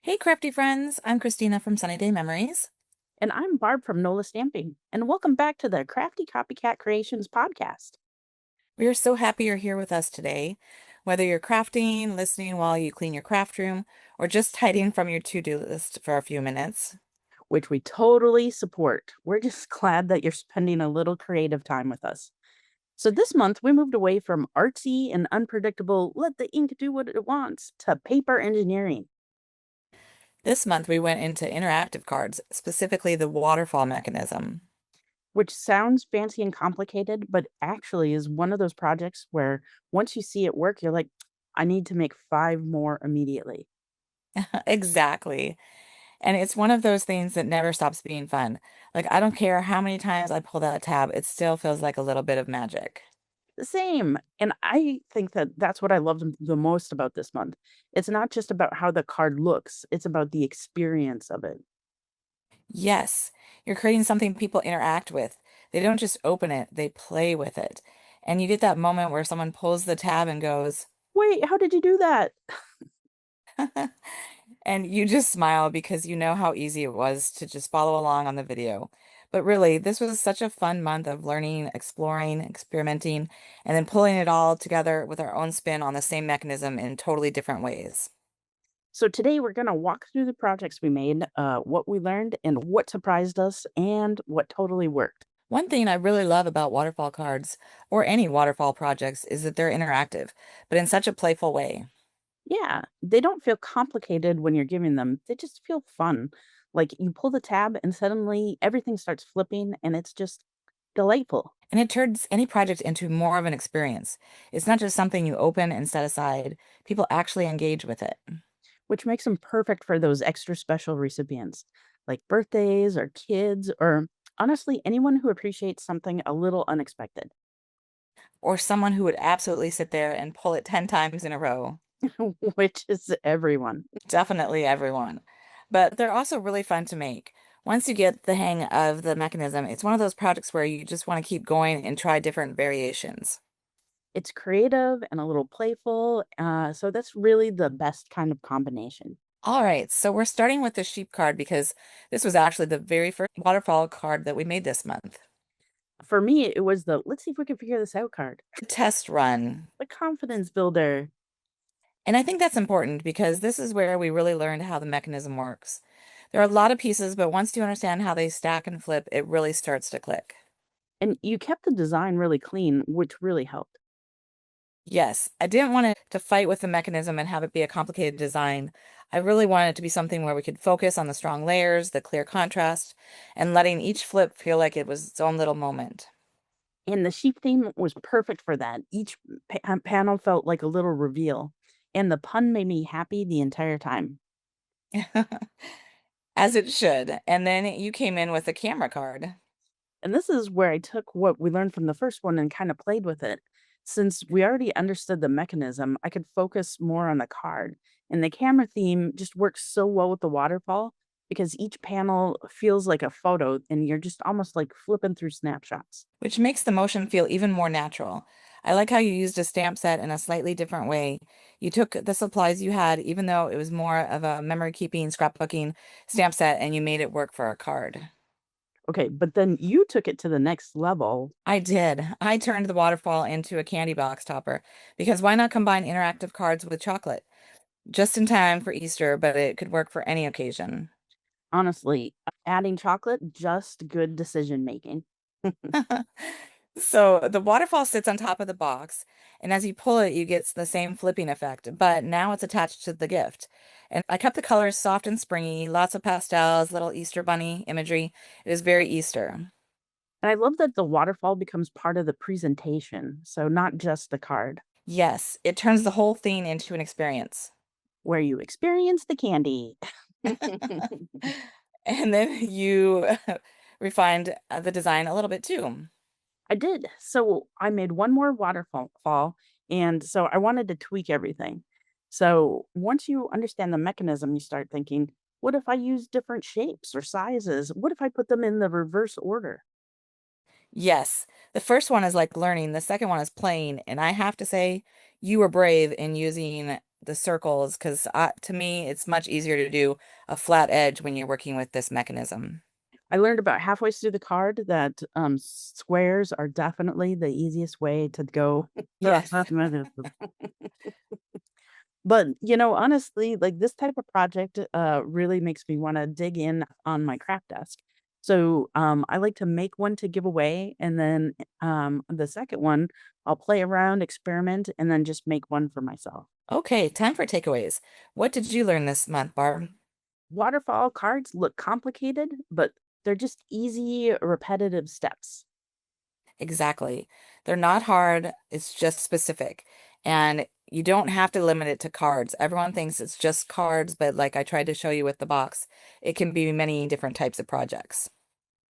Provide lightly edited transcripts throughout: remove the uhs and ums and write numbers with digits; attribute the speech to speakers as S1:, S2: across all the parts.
S1: Hey, crafty friends. I'm Christina from Sunny Day Memories.
S2: And I'm Barb from NOLA Stamping. And welcome back to the Crafty Copycat Creations podcast.
S1: We are so happy you're here with us today. Whether you're crafting, listening while you clean your craft room, or just hiding from your to-do list for a few minutes.
S2: Which we totally support. We're just glad that you're spending a little creative time with us. So this month, we moved away from artsy and unpredictable, let the ink do what it wants, to paper engineering,
S1: This month we went into interactive cards, specifically the waterfall mechanism.
S2: which sounds fancy and complicated, but actually is one of those projects where once you see it work, you're like, I need to make five more immediately.
S1: Exactly. And it's one of those things that never stops being fun. Like, I don't care how many times I pull that tab, it still feels like a little bit of magic.
S2: Same. And I think that that's what I loved the most about this month. It's not just about how the card looks, it's about the experience of it.
S1: Yes, you're creating something people interact with. They don't just open it, they play with it. And you get that moment where someone pulls the tab and goes,
S2: Wait, how did you do that?
S1: and you just smile because you know how easy it was to just follow along on the video. But really, this was such a fun month of learning, exploring, experimenting, and then pulling it all together with our own spin on the same mechanism in totally different ways.
S2: So today we're going to walk through the projects we made, what we learned, and what surprised us, and what totally worked.
S1: One thing I really love about waterfall cards, or any waterfall projects, is that they're interactive, but in such a playful way.
S2: Yeah, they don't feel complicated when you're giving them, they just feel fun. Like you pull the tab and suddenly everything starts flipping and it's just delightful.
S1: And it turns any project into more of an experience. It's not just something you open and set aside. People actually engage with it.
S2: Which makes them perfect for those extra special recipients, like birthdays or kids, or honestly, anyone who appreciates something a little unexpected,
S1: Or someone who would absolutely sit there and pull it 10 times in a row.
S2: which is everyone.
S1: Definitely everyone. But they're also really fun to make. Once you get the hang of the mechanism, it's one of those projects where you just want to keep going and try different variations.
S2: It's creative and a little playful, so that's really the best kind of combination.
S1: All right, so we're starting with the sheep card because this was actually the very first waterfall card that we made this month.
S2: For me, it was the let's see if we can figure this out card,
S1: Test run.
S2: the confidence builder.
S1: And I think that's important because this is where we really learned how the mechanism works. There are a lot of pieces, but once you understand how they stack and flip, it really starts to click.
S2: And you kept the design really clean, which really helped.
S1: Yes, I didn't want it to fight with the mechanism and have it be a complicated design. I really wanted it to be something where we could focus on the strong layers, the clear contrast, and letting each flip feel like it was its own little moment.
S2: And the sheep theme was perfect for that. Each panel felt like a little reveal, and the pun made me happy the entire time.
S1: As it should. And then you came in with a camera card.
S2: And this is where I took what we learned from the first one and kind of played with it. Since we already understood the mechanism, I could focus more on the card. And the camera theme just works so well with the waterfall because each panel feels like a photo and you're just almost like flipping through snapshots.
S1: Which makes the motion feel even more natural. I like how you used a stamp set in a slightly different way. You took the supplies you had, even though it was more of a memory keeping, scrapbooking stamp set, and you made it work for a card.
S2: Okay, but then you took it to the next level.
S1: I did. I turned the waterfall into a candy box topper because why not combine interactive cards with chocolate? Just in time for Easter, but it could work for any occasion.
S2: Honestly, adding chocolate, just good decision making.
S1: So the waterfall sits on top of the box, and as you pull it, you get the same flipping effect, but now it's attached to the gift. And I kept the colors soft and springy, lots of pastels, little Easter bunny imagery. It is very Easter.
S2: And I love that the waterfall becomes part of the presentation. So, not just the card,
S1: Yes, it turns the whole thing into an experience.
S2: where you experience the candy.
S1: And then you refined the design a little bit too.
S2: I did. So, I made one more waterfall. And so, I wanted to tweak everything. So, once you understand the mechanism, you start thinking, what if I use different shapes or sizes? What if I put them in the reverse order?
S1: Yes, the first one is like learning, the second one is playing, and I have to say, you were brave in using the circles because to me, it's much easier to do a flat edge when you're working with this mechanism.
S2: I learned about halfway through the card that squares are definitely the easiest way to go.
S1: Yes.
S2: But, honestly, like, this type of project, really makes me wanna dig in on my craft desk. So, I like to make one to give away, and then, the second one, I'll play around, experiment, and then just make one for myself.
S1: Okay, time for takeaways. What did you learn this month, Barb?
S2: Waterfall cards look complicated, but they're just easy, repetitive steps.
S1: Exactly. They're not hard, it's just specific. And you don't have to limit it to cards. Everyone thinks it's just cards, but like I tried to show you with the box, it can be many different types of projects.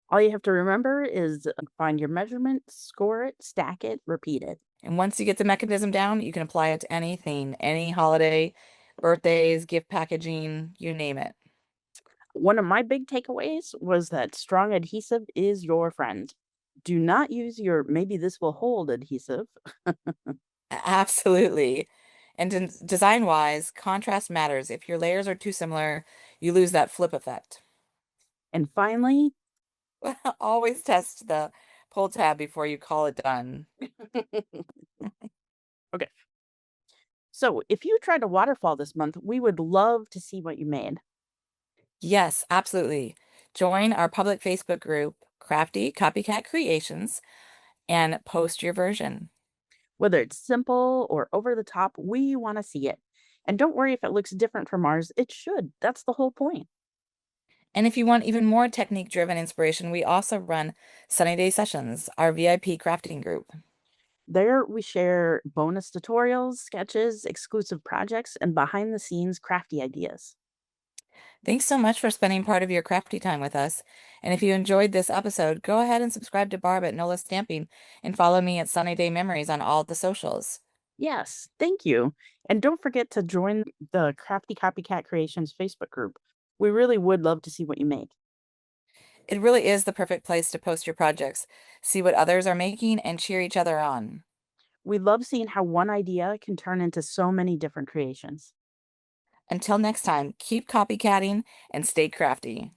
S2: All you have to remember is find your measurement, score it, stack it, repeat it.
S1: And once you get the mechanism down, you can apply it to anything, any holiday, birthdays, gift packaging, you name it.
S2: One of my big takeaways was that strong adhesive is your friend. Do not use your maybe this will hold adhesive.
S1: Absolutely. And design wise, contrast matters. If your layers are too similar, you lose that flip effect.
S2: And finally,
S1: Always test the pull tab before you call it done.
S2: okay. So if you tried a waterfall this month, we would love to see what you made.
S1: Yes, absolutely. Join our public Facebook group, Crafty Copycat Creations, and post your version.
S2: Whether it's simple or over the top, we want to see it. And don't worry if it looks different from ours. It should. That's the whole point.
S1: And if you want even more technique-driven inspiration, we also run Sunny Day Sessions, our VIP crafting group.
S2: There we share bonus tutorials, sketches, exclusive projects, and behind the scenes crafty ideas.
S1: Thanks so much for spending part of your crafty time with us. And if you enjoyed this episode, go ahead and subscribe to Barb at Nola Stamping and follow me at Sunny Day Memories on all the socials.
S2: Yes, thank you. And don't forget to join the Crafty Copycat Creations Facebook group. We really would love to see what you make.
S1: It really is the perfect place to post your projects, see what others are making, and cheer each other on.
S2: We love seeing how one idea can turn into so many different creations.
S1: Until next time, keep copycatting and stay crafty.